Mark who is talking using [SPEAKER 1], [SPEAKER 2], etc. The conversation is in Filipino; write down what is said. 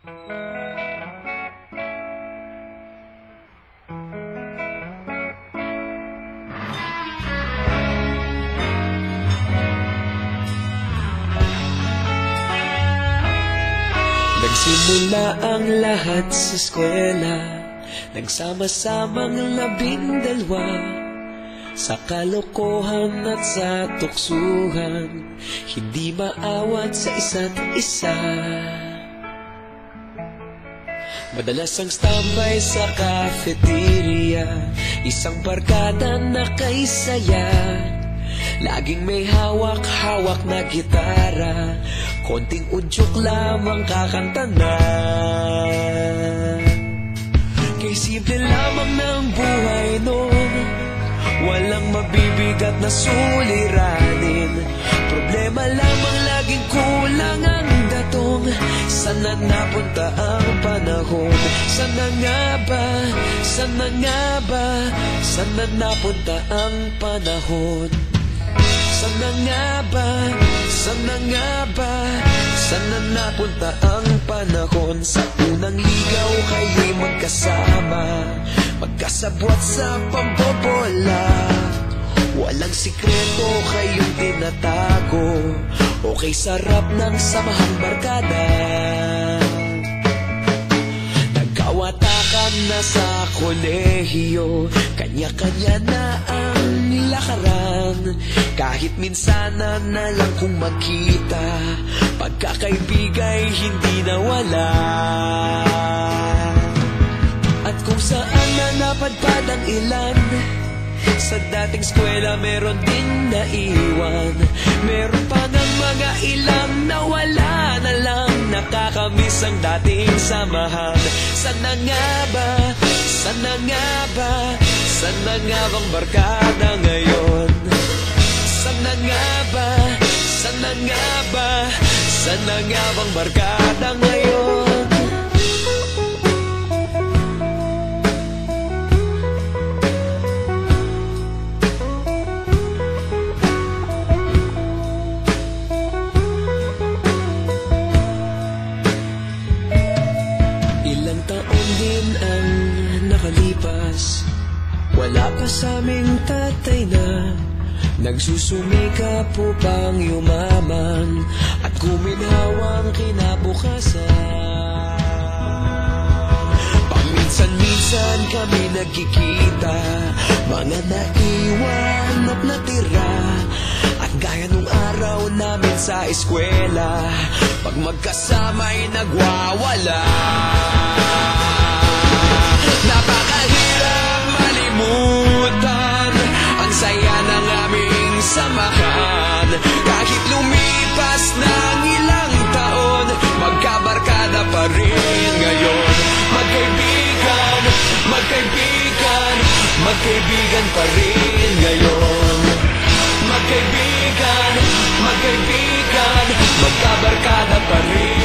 [SPEAKER 1] Nagsimula ang lahat sa eskwela, nagsama-samang 12 sa kalokohan at sa tuksuhan, hindi maawat sa isa't isa. Madalas ang standby sa cafeteria, isang barkada na kay saya. Laging may hawak-hawak na gitara, konting udyok lamang kakanta na. Kay simple lamang ng buhay noon, walang mabibigat na suliranin. Problema lamang laging kulang ang datong. Sana napunta ang panahon? Sana nga ba? Sana nga ba? Sana napunta ang panahon? Sana nga ba? Sana nga ba? Sana napunta ang panahon? Sa unang ligaw kayo'y magkasama, magkasabwat sa pambobola. Walang sikreto kayong tinatago, okay sarap ng samahang barkada. Nagkawatakan na sa kolehiyo, kanya-kanya na ang lakaran. Kahit minsanan na lang kung magkita, pagkakaibigay hindi nawala. At kung saan na napadpad ang ilan, sa dating eskwela meron din naiwan. Meron pa ng mga ilang nawala na lang, nakakamiss ang dating samahan. Sana nga ba? Sana nga ba? Sana nga bang barkada ngayon? Sana nga ba? Sana nga ba? Sana nga bang barkada ngayon? Ilang taon din ang nakalipas, wala pa sa aming tatay na nagsusumikap upang yumaman at guminhawang kinabukasan. Paminsan-minsan kami nagkikita, mga naiwan at natira. At gaya nung araw namin sa eskwela, pag magkasama'y nagwawala. Napakahirap malimutan ang saya ng aming samahan. Kahit lumipas ng ilang taon, magkabarkada pa rin ngayon. Magkaibigan, magkaibigan, magkaibigan pa rin ngayon. Magkaibigan, magkaibigan, magkabarkada pa rin.